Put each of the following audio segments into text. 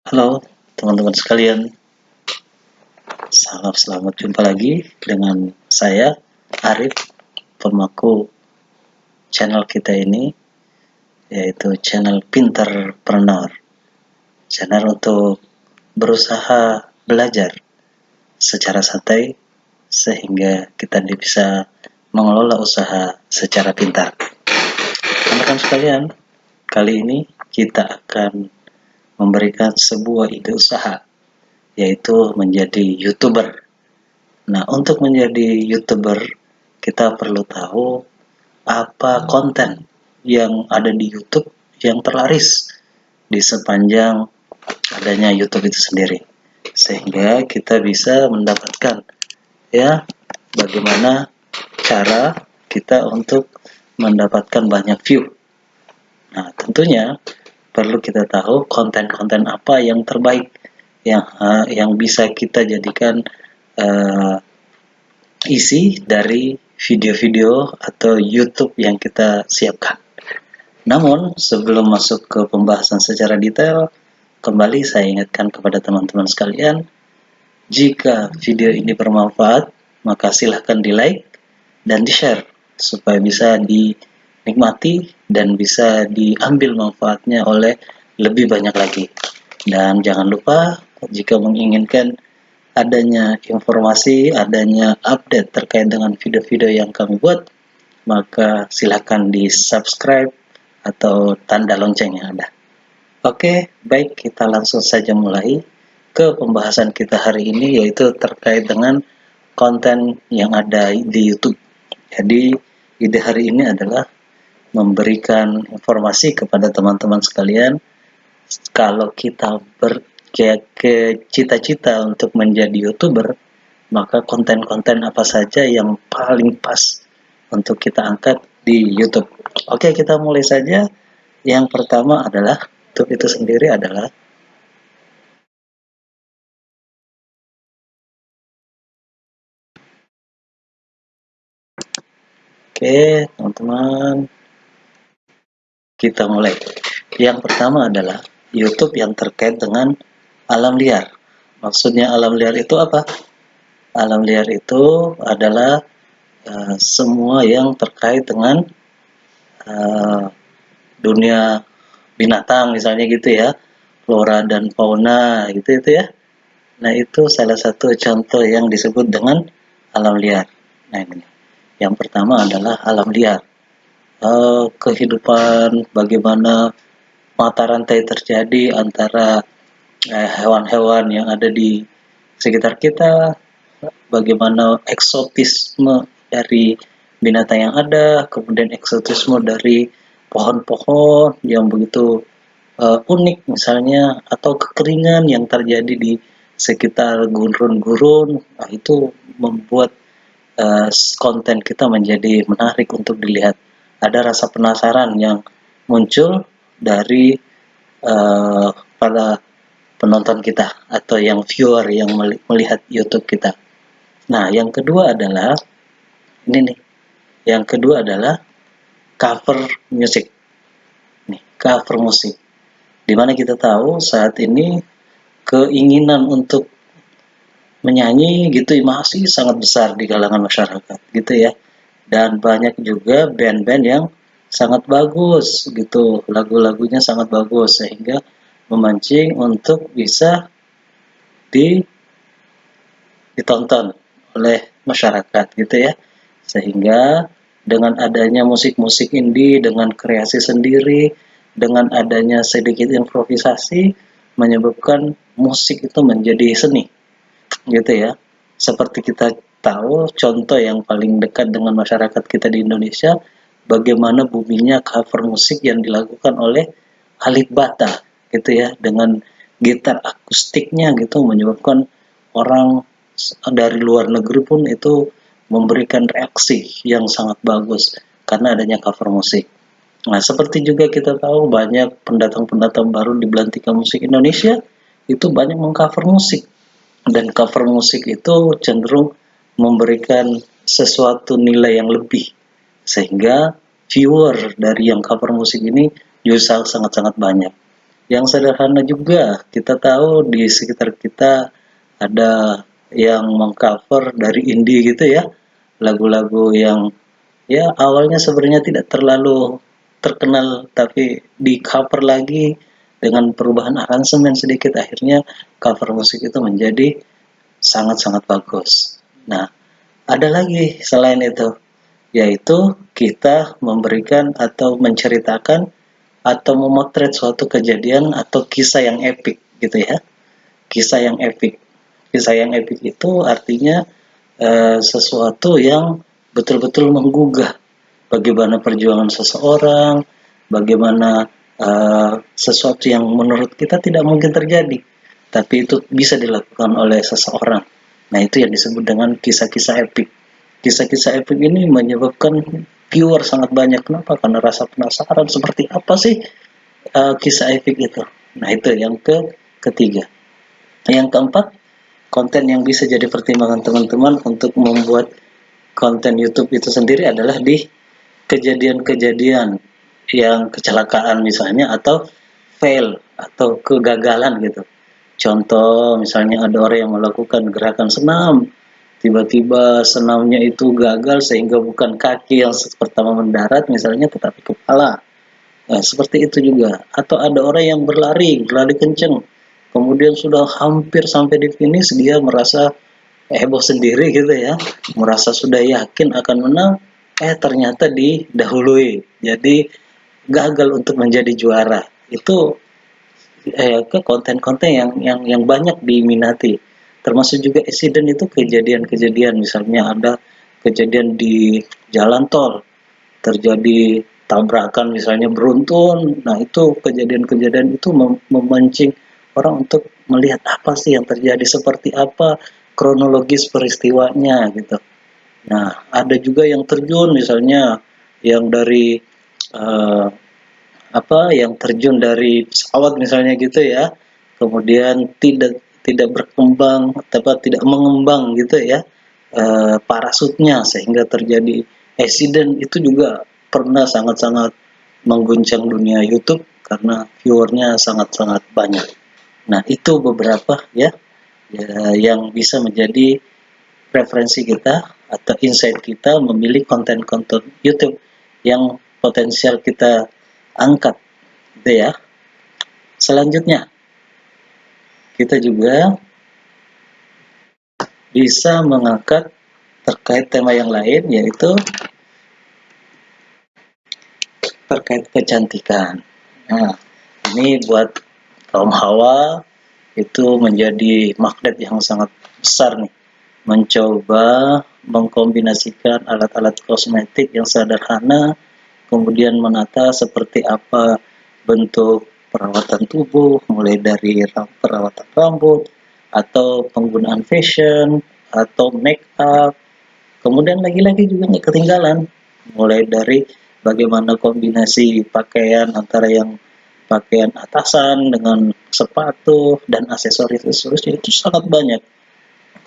Halo teman-teman sekalian, selamat jumpa lagi dengan saya Arif, pemaku channel kita ini, yaitu channel Pinterpreneur, channel untuk berusaha belajar secara santai sehingga kita bisa mengelola usaha secara pintar. Teman-teman sekalian, kali ini kita akan memberikan sebuah ide usaha, yaitu menjadi YouTuber. Nah, untuk menjadi YouTuber, kita perlu tahu apa konten yang ada di YouTube yang terlaris di sepanjang adanya YouTube itu sendiri. Sehingga kita bisa mendapatkan bagaimana cara kita untuk mendapatkan banyak view. Nah, tentunya perlu kita tahu konten-konten apa yang terbaik yang bisa kita jadikan isi dari video-video atau YouTube yang kita siapkan. Namun, sebelum masuk ke pembahasan secara detail, kembali saya ingatkan kepada teman-teman sekalian, jika video ini bermanfaat, maka silahkan di-like dan di-share supaya bisa dinikmati dan bisa diambil manfaatnya oleh lebih banyak lagi. Dan jangan lupa, jika menginginkan adanya informasi, adanya update terkait dengan video-video yang kami buat, maka silakan di-subscribe atau tanda lonceng yang ada. Oke, baik, kita langsung saja mulai ke pembahasan kita hari ini, yaitu terkait dengan konten yang ada di YouTube. Jadi, ide hari ini adalah memberikan informasi kepada teman-teman sekalian, kalau kita cita-cita untuk menjadi YouTuber, maka konten-konten apa saja yang paling pas untuk kita angkat di YouTube. Oke, kita mulai saja. Yang pertama adalah, YouTube itu sendiri adalah oke, teman-teman, kita mulai. Yang pertama adalah YouTube yang terkait dengan alam liar. Maksudnya alam liar itu apa? Alam liar itu adalah semua yang terkait dengan dunia binatang, misalnya gitu ya, flora dan fauna gitu itu ya. Nah, itu salah satu contoh yang disebut dengan alam liar. Nah, ini yang pertama adalah alam liar, kehidupan, bagaimana mata rantai terjadi antara hewan-hewan yang ada di sekitar kita, bagaimana eksotisme dari binatang yang ada, kemudian eksotisme dari pohon-pohon yang begitu unik misalnya, atau kekeringan yang terjadi di sekitar gurun-gurun. Nah, itu membuat konten kita menjadi menarik untuk dilihat. Ada rasa penasaran yang muncul dari para penonton kita atau yang viewer yang melihat YouTube kita. Nah, yang kedua adalah ini nih. Yang kedua adalah cover music. Nih, cover musik. Dimana kita tahu saat ini keinginan untuk menyanyi gitu masih sangat besar di kalangan masyarakat gitu ya. Dan banyak juga band-band yang sangat bagus gitu, lagu-lagunya sangat bagus sehingga memancing untuk bisa ditonton oleh masyarakat gitu ya. Sehingga dengan adanya musik-musik indie dengan kreasi sendiri, dengan adanya sedikit improvisasi, menyebabkan musik itu menjadi seni gitu ya. Seperti kita tahu, contoh yang paling dekat dengan masyarakat kita di Indonesia, bagaimana buminya cover musik yang dilakukan oleh Alif Bata gitu ya, dengan gitar akustiknya gitu, menyebabkan orang dari luar negeri pun itu memberikan reaksi yang sangat bagus karena adanya cover musik. Nah, seperti juga kita tahu banyak pendatang-pendatang baru di belantika musik Indonesia itu banyak mengcover musik, dan cover musik itu cenderung memberikan sesuatu nilai yang lebih sehingga viewer dari yang cover musik ini juga sangat-sangat banyak. Yang sederhana juga, kita tahu di sekitar kita ada yang mengcover dari indie gitu ya, lagu-lagu yang ya awalnya sebenarnya tidak terlalu terkenal, tapi di-cover lagi dengan perubahan aransemen sedikit, akhirnya cover musik itu menjadi sangat-sangat bagus. Nah, ada lagi selain itu, yaitu kita memberikan atau menceritakan atau memotret suatu kejadian atau kisah yang epik gitu ya. Kisah yang epik. Kisah yang epik itu artinya sesuatu yang betul-betul menggugah bagaimana perjuangan seseorang, bagaimana sesuatu yang menurut kita tidak mungkin terjadi, tapi itu bisa dilakukan oleh seseorang. Nah, itu yang disebut dengan kisah-kisah epik. Kisah-kisah epik ini menyebabkan viewer sangat banyak. Kenapa? Karena rasa penasaran seperti apa sih kisah epik itu. Nah, itu yang ketiga. Yang keempat, konten yang bisa jadi pertimbangan teman-teman untuk membuat konten YouTube itu sendiri adalah di kejadian-kejadian yang kecelakaan misalnya, atau fail atau kegagalan gitu. Contoh misalnya ada orang yang melakukan gerakan senam, tiba-tiba senamnya itu gagal sehingga bukan kaki yang pertama mendarat misalnya, tetapi kepala. Nah, seperti itu juga. Atau ada orang yang berlari, berlari kenceng. Kemudian sudah hampir sampai di finish, dia merasa heboh sendiri gitu ya. Merasa sudah yakin akan menang, ternyata didahului. Jadi gagal untuk menjadi juara. Itu ke konten-konten yang banyak diminati. Termasuk juga insiden itu kejadian-kejadian, misalnya ada kejadian di jalan tol, terjadi tabrakan misalnya beruntun. Nah, itu kejadian-kejadian itu memancing orang untuk melihat apa sih yang terjadi, seperti apa kronologis peristiwanya gitu. Nah, ada juga yang terjun misalnya yang dari eh, yang terjun dari pesawat misalnya gitu ya. Kemudian tidak berkembang atau tidak mengembang gitu ya, parasutnya sehingga terjadi accident. Itu juga pernah sangat-sangat mengguncang dunia YouTube karena viewernya sangat-sangat banyak. Nah, itu beberapa ya, yang bisa menjadi preferensi kita atau insight kita memilih konten-konten YouTube yang potensial kita angkat gitu ya. Selanjutnya, kita juga bisa mengangkat terkait tema yang lain, yaitu terkait kecantikan. Nah, ini buat kaum hawa itu menjadi magnet yang sangat besar nih, mencoba mengkombinasikan alat-alat kosmetik yang sederhana, kemudian menata seperti apa bentuk perawatan tubuh, mulai dari perawatan rambut, atau penggunaan fashion, atau make up. Kemudian lagi-lagi juga nggak ketinggalan, mulai dari bagaimana kombinasi pakaian antara yang pakaian atasan dengan sepatu dan aksesoris-aksesoris, itu sangat banyak.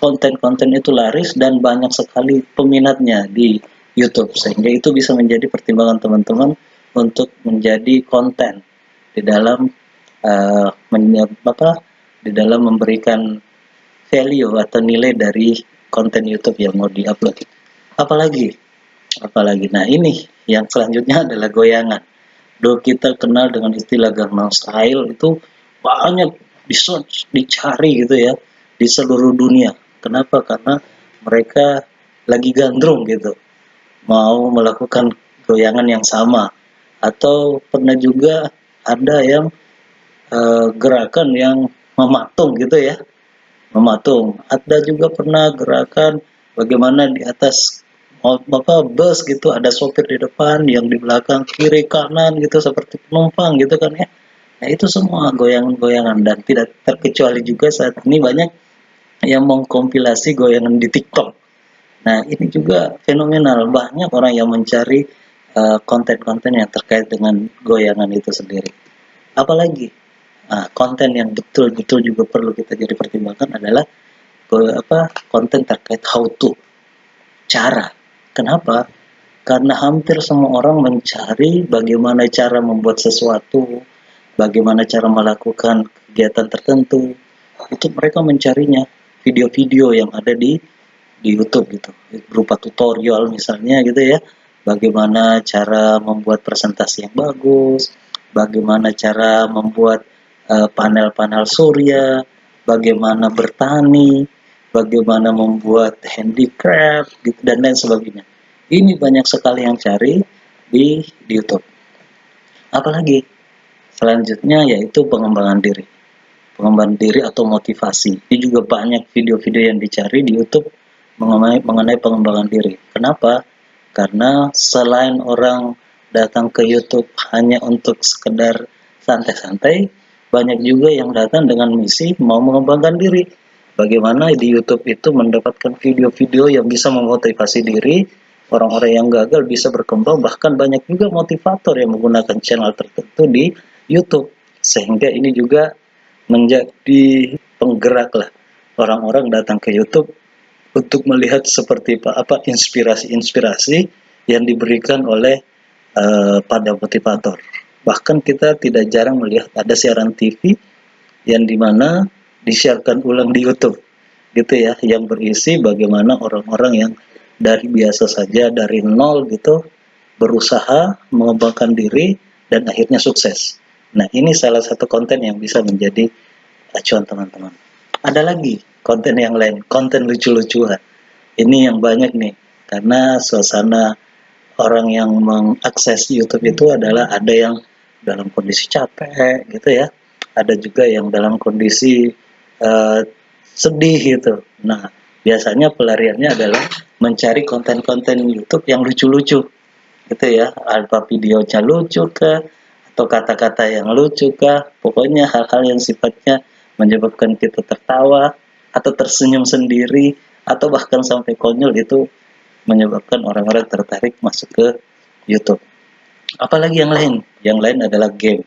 Konten-konten itu laris dan banyak sekali peminatnya di YouTube, sehingga itu bisa menjadi pertimbangan teman-teman untuk menjadi konten di dalam uh, di dalam memberikan value atau nilai dari konten YouTube yang mau diupload. Apalagi, apalagi. Nah, ini yang selanjutnya adalah goyangan. Dulu kita kenal dengan istilah Gangnam Style, itu banyak di search, dicari gitu ya di seluruh dunia. Kenapa? Karena mereka lagi gandrung gitu, mau melakukan goyangan yang sama. Atau pernah juga ada yang gerakan yang mematung gitu ya, mematung. Ada juga pernah gerakan bagaimana di atas bus gitu, ada sopir di depan, yang di belakang kiri kanan gitu seperti penumpang gitu kan ya. Nah, itu semua goyangan-goyangan, dan tidak terkecuali juga saat ini banyak yang mengkompilasi goyangan di TikTok. Nah, ini juga fenomenal, banyak orang yang mencari konten-konten yang terkait dengan goyangan itu sendiri. Apalagi konten yang betul-betul juga perlu kita jadi pertimbangkan adalah konten terkait how to, cara. Kenapa? Karena hampir semua orang mencari bagaimana cara membuat sesuatu, bagaimana cara melakukan kegiatan tertentu, itu mereka mencarinya video-video yang ada di YouTube gitu, berupa tutorial misalnya gitu ya, bagaimana cara membuat presentasi yang bagus, bagaimana cara membuat panel-panel surya, bagaimana bertani, bagaimana membuat handicraft gitu, dan lain sebagainya. Ini banyak sekali yang cari di YouTube. Apalagi selanjutnya yaitu pengembangan diri. Pengembangan diri atau motivasi. Ini juga banyak video-video yang dicari di YouTube mengenai pengembangan diri. Kenapa? Karena selain orang datang ke YouTube hanya untuk sekedar santai-santai, banyak juga yang datang dengan misi mau mengembangkan diri. Bagaimana di YouTube itu mendapatkan video-video yang bisa memotivasi diri, orang-orang yang gagal bisa berkembang, bahkan banyak juga motivator yang menggunakan channel tertentu di YouTube. Sehingga ini juga menjadi penggerak lah orang-orang datang ke YouTube untuk melihat seperti apa inspirasi-inspirasi yang diberikan oleh pada motivator. Bahkan kita tidak jarang melihat ada siaran TV yang dimana disiarkan ulang di YouTube gitu ya, yang berisi bagaimana orang-orang yang dari biasa saja dari nol gitu berusaha mengembangkan diri dan akhirnya sukses. Nah, ini salah satu konten yang bisa menjadi acuan teman-teman. Ada lagi konten yang lain, konten lucu-lucuan. Ini yang banyak nih, karena suasana orang yang mengakses YouTube itu adalah ada yang dalam kondisi capek gitu ya, ada juga yang dalam kondisi uh, sedih gitu. Nah, biasanya pelariannya adalah mencari konten-konten YouTube yang lucu-lucu gitu ya, apa videonya lucu kah, atau kata-kata yang lucu kah, pokoknya hal-hal yang sifatnya menyebabkan kita tertawa atau tersenyum sendiri atau bahkan sampai konyol, itu menyebabkan orang-orang tertarik masuk ke YouTube. Apalagi yang lain? Yang lain adalah game.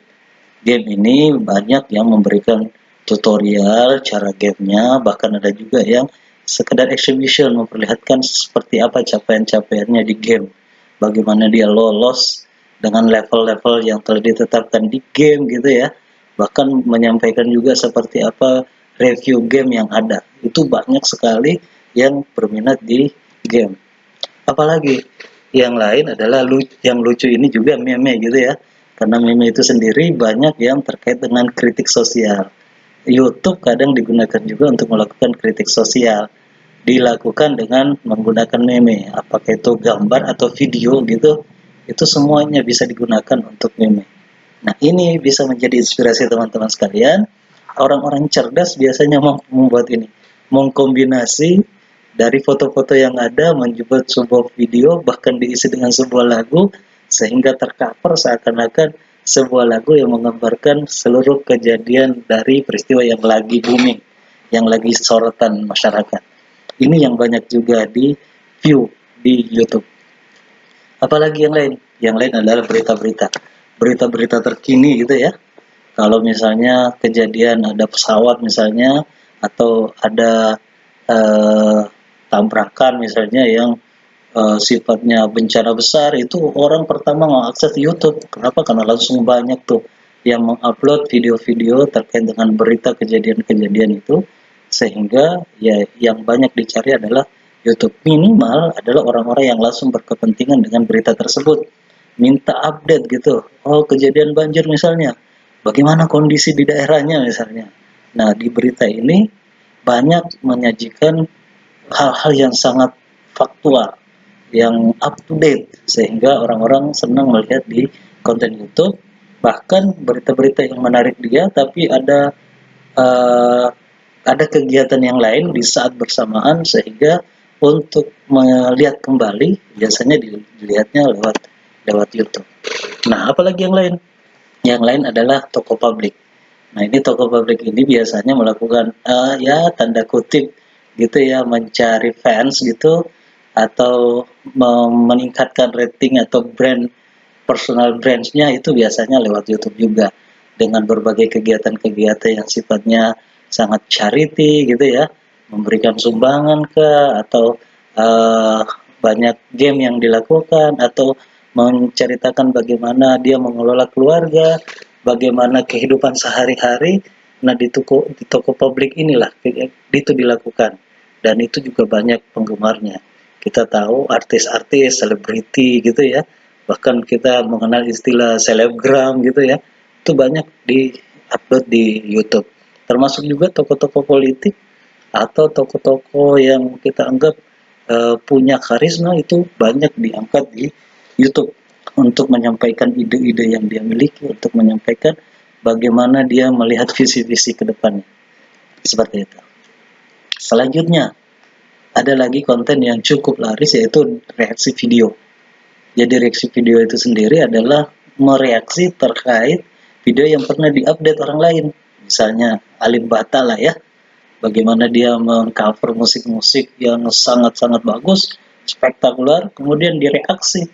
Game ini banyak yang memberikan tutorial cara gamenya, bahkan ada juga yang sekedar exhibition memperlihatkan seperti apa capaian-capaiannya di game. Bagaimana dia lolos dengan level-level yang telah ditetapkan di game gitu ya. Bahkan menyampaikan juga seperti apa review game yang ada. Itu banyak sekali yang berminat di game. Apalagi yang lain adalah yang lucu ini juga meme gitu ya. Karena meme itu sendiri banyak yang terkait dengan kritik sosial. YouTube kadang digunakan juga untuk melakukan kritik sosial. Dilakukan dengan menggunakan meme, apakah itu gambar atau video gitu, itu semuanya bisa digunakan untuk meme. Nah, ini bisa menjadi inspirasi teman-teman sekalian. Orang-orang cerdas biasanya membuat ini, mengkombinasi dari foto-foto yang ada menjadi sebuah video, bahkan diisi dengan sebuah lagu, sehingga tercover seakan-akan sebuah lagu yang menggambarkan seluruh kejadian dari peristiwa yang lagi booming, yang lagi sorotan masyarakat. Ini yang banyak juga di view di YouTube. Apalagi yang lain? Yang lain adalah berita-berita. Berita-berita terkini gitu ya. Kalau misalnya kejadian ada pesawat misalnya, atau ada eh, tabrakan misalnya yang sifatnya bencana besar, itu orang pertama mengakses YouTube. Kenapa? Karena langsung banyak tuh yang mengupload video-video terkait dengan berita kejadian-kejadian itu, sehingga ya yang banyak dicari adalah YouTube. Minimal adalah orang-orang yang langsung berkepentingan dengan berita tersebut, minta update gitu. Oh, kejadian banjir misalnya, bagaimana kondisi di daerahnya misalnya. Nah, di berita ini banyak menyajikan hal-hal yang sangat faktual, yang up to date, sehingga orang-orang senang melihat di konten YouTube. Bahkan berita-berita yang menarik dia, tapi ada kegiatan yang lain di saat bersamaan, sehingga untuk melihat kembali biasanya dilihatnya lewat YouTube. Nah, apalagi yang lain? Yang lain adalah toko publik. Nah, ini toko publik ini biasanya melakukan ya tanda kutip gitu ya, mencari fans gitu, atau meningkatkan rating atau personal brands-nya, itu biasanya lewat YouTube juga, dengan berbagai kegiatan-kegiatan yang sifatnya sangat charity gitu ya, memberikan sumbangan ke, atau uh, banyak game yang dilakukan, atau menceritakan bagaimana dia mengelola keluarga, bagaimana kehidupan sehari-hari. Nah, di toko publik inilah itu dilakukan, dan itu juga banyak penggemarnya. Kita tahu artis-artis, selebriti gitu ya, bahkan kita mengenal istilah selebgram gitu ya, itu banyak di-upload di YouTube. Termasuk juga tokoh-tokoh politik atau tokoh-tokoh yang kita anggap punya karisma, itu banyak diangkat di YouTube untuk menyampaikan ide-ide yang dia miliki, untuk menyampaikan bagaimana dia melihat visi-visi ke depannya. Seperti itu. Selanjutnya, ada lagi konten yang cukup laris, yaitu reaksi video. Jadi reaksi video itu sendiri adalah mereaksi terkait video yang pernah diupdate orang lain. Misalnya Alim Bata lah ya, bagaimana dia mengcover musik-musik yang sangat-sangat bagus, spektakuler, kemudian direaksi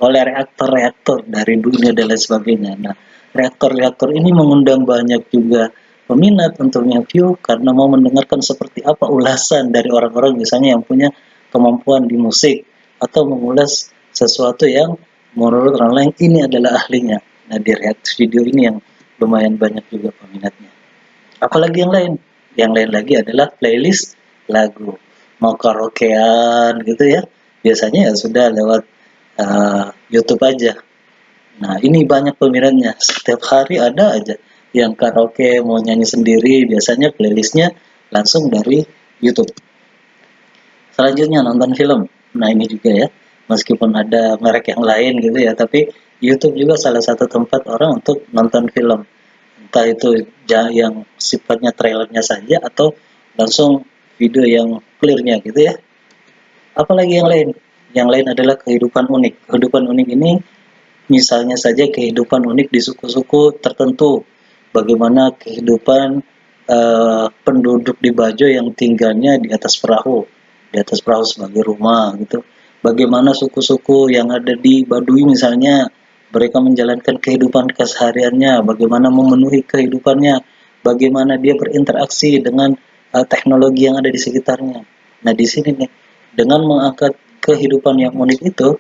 oleh reaktor-reaktor dari dunia dan lain sebagainya. Nah, reaktor-reaktor ini mengundang banyak juga peminat untuk view karena mau mendengarkan seperti apa ulasan dari orang-orang misalnya yang punya kemampuan di musik atau mengulas sesuatu yang menurut orang lain ini adalah ahlinya. Nah, di reaksi video ini yang lumayan banyak juga peminatnya. Apalagi yang lain? Yang lain lagi adalah playlist lagu. Mau karaokean gitu ya. Biasanya ya sudah lewat YouTube aja. Nah, ini banyak peminatnya. Setiap hari ada aja yang karaoke mau nyanyi sendiri, biasanya playlistnya langsung dari YouTube. Selanjutnya nonton film. Nah, ini juga ya, meskipun ada merek yang lain gitu ya, tapi YouTube juga salah satu tempat orang untuk nonton film. Entah itu yang sifatnya trailernya saja atau langsung video yang clearnya gitu ya. Apalagi yang lain? Yang lain adalah kehidupan unik. Kehidupan unik ini misalnya saja kehidupan unik di suku-suku tertentu. Bagaimana kehidupan penduduk di Bajo yang tinggalnya di atas perahu sebagai rumah gitu. Bagaimana suku-suku yang ada di Baduy misalnya, mereka menjalankan kehidupan kesehariannya, bagaimana memenuhi kehidupannya, bagaimana dia berinteraksi dengan teknologi yang ada di sekitarnya. Nah, di sini nih, dengan mengangkat kehidupan yang unik itu,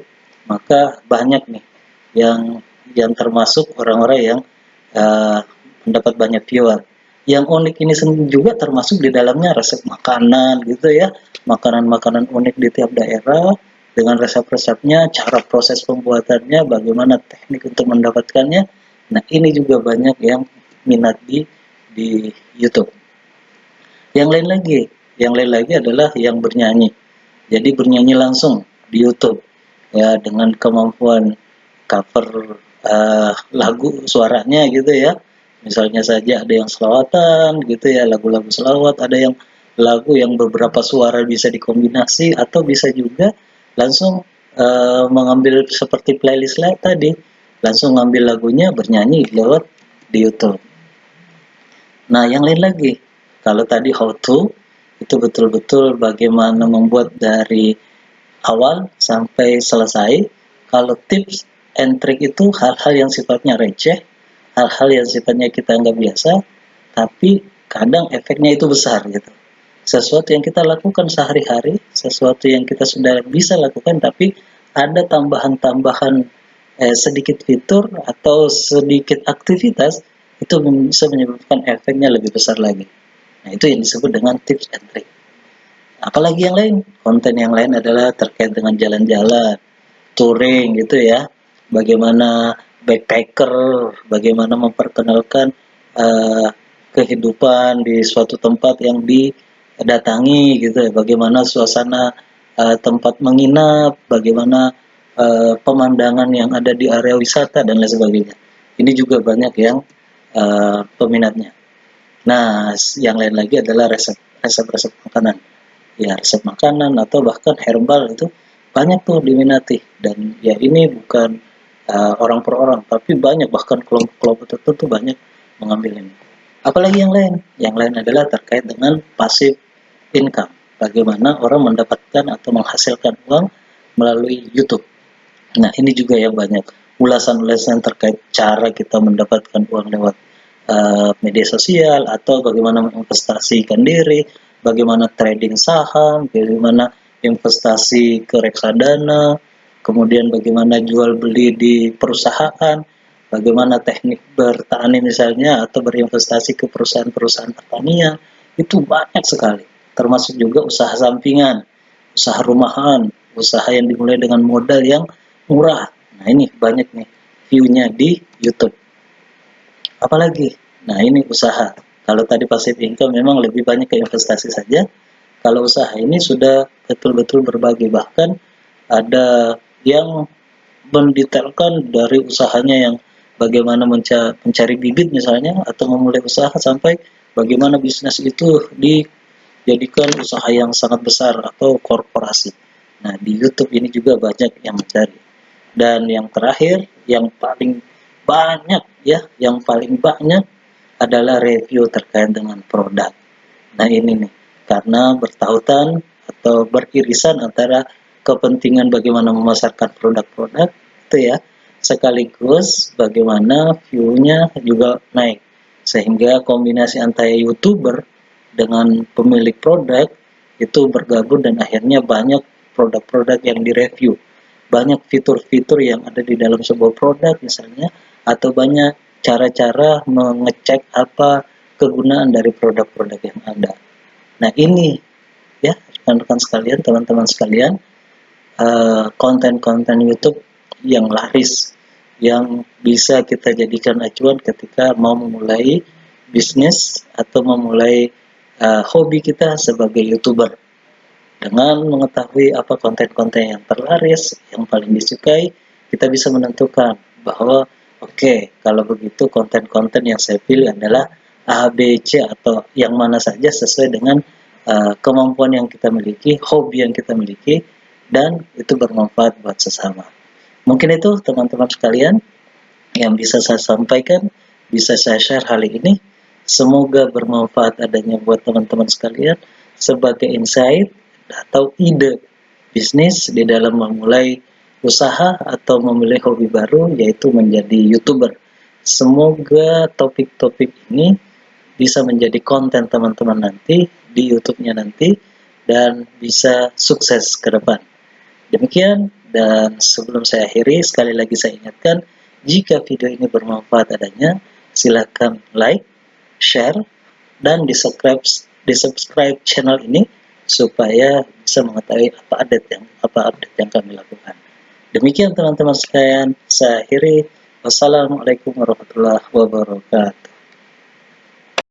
maka banyak nih yang termasuk orang-orang yang mendapat banyak viewer. Yang unik ini juga termasuk di dalamnya resep makanan gitu ya, makanan-makanan unik di tiap daerah dengan resep-resepnya, cara proses pembuatannya, bagaimana teknik untuk mendapatkannya. Nah, ini juga banyak yang minat di YouTube. Yang lain lagi adalah yang bernyanyi. Jadi bernyanyi langsung di YouTube ya, dengan kemampuan cover lagu suaranya gitu ya. Misalnya saja ada yang selawatan gitu ya, lagu-lagu selawat, ada yang lagu yang beberapa suara bisa dikombinasi, atau bisa juga langsung mengambil seperti playlist tadi, langsung ngambil lagunya bernyanyi lewat di YouTube. Nah, yang lain lagi, kalau tadi how to, itu betul-betul bagaimana membuat dari awal sampai selesai. Kalau tips and trick itu hal-hal yang sifatnya receh, hal-hal yang sifatnya kita anggap biasa, tapi kadang efeknya itu besar gitu. Sesuatu yang kita lakukan sehari-hari, sesuatu yang kita sudah bisa lakukan, tapi ada tambahan-tambahan sedikit fitur atau sedikit aktivitas, itu bisa menyebabkan efeknya lebih besar lagi. Nah, itu yang disebut dengan tips and trick. Apalagi yang lain? Konten yang lain adalah terkait dengan jalan-jalan, touring gitu ya. Bagaimana backpacker, bagaimana memperkenalkan kehidupan di suatu tempat yang didatangi gitu ya. Bagaimana suasana tempat menginap, bagaimana pemandangan yang ada di area wisata dan lain sebagainya. Ini juga banyak yang peminatnya. Nah, yang lain lagi adalah resep-resep makanan. Ya, resep makanan atau bahkan herbal itu banyak tuh diminati, dan ya ini bukan orang per orang, tapi banyak, bahkan kelompok-kelompok tertentu banyak mengambil ini. Apalagi yang lain? Yang lain adalah terkait dengan passive income. Bagaimana orang mendapatkan atau menghasilkan uang melalui YouTube. Nah, ini juga yang banyak ulasan-ulasan terkait cara kita mendapatkan uang lewat media sosial, atau bagaimana menginvestasikan diri, bagaimana trading saham, bagaimana investasi ke reksadana, kemudian bagaimana jual beli di perusahaan, bagaimana teknik bertani misalnya, atau berinvestasi ke perusahaan-perusahaan pertanian, itu banyak sekali. Termasuk juga usaha sampingan, usaha rumahan, usaha yang dimulai dengan modal yang murah. Nah ini banyak nih view-nya di YouTube. Apalagi, nah ini usaha. Kalau tadi passive income memang lebih banyak ke investasi saja. Kalau usaha ini sudah betul-betul berbagi, bahkan ada yang mendetailkan dari usahanya yang bagaimana mencari bibit misalnya, atau memulai usaha sampai bagaimana bisnis itu dijadikan usaha yang sangat besar atau korporasi. Nah, di YouTube ini juga banyak yang mencari. Dan yang terakhir, yang paling banyak yang paling banyak adalah review terkait dengan produk. Nah, ini nih, karena bertautan atau beririsan antara kepentingan bagaimana memasarkan produk-produk itu ya, sekaligus bagaimana view-nya juga naik. Sehingga kombinasi antara YouTuber dengan pemilik produk itu bergabung dan akhirnya banyak produk-produk yang direview. Banyak fitur-fitur yang ada di dalam sebuah produk misalnya, atau banyak cara-cara mengecek apa kegunaan dari produk-produk yang ada. Nah ini ya rekan-rekan sekalian, teman-teman sekalian, konten-konten YouTube yang laris, yang bisa kita jadikan acuan ketika mau memulai bisnis atau memulai hobi kita sebagai YouTuber. Dengan mengetahui apa konten-konten yang terlaris, yang paling disukai, kita bisa menentukan bahwa oke, kalau begitu konten-konten yang saya pilih adalah A, B, C, atau yang mana saja sesuai dengan kemampuan yang kita miliki, hobi yang kita miliki, dan itu bermanfaat buat sesama. Mungkin itu teman-teman sekalian yang bisa saya sampaikan, bisa saya share hari ini. Semoga bermanfaat adanya buat teman-teman sekalian sebagai insight atau ide bisnis di dalam memulai usaha atau memulai hobi baru, yaitu menjadi YouTuber. Semoga topik-topik ini bisa menjadi konten teman-teman nanti di YouTube-nya nanti dan bisa sukses ke depan. Demikian, dan sebelum saya akhiri, sekali lagi saya ingatkan, jika video ini bermanfaat adanya, silakan like, share, dan di-subscribe channel ini supaya bisa mengetahui apa update yang kami lakukan. Demikian teman-teman sekalian, saya akhiri. Wassalamualaikum warahmatullahi wabarakatuh.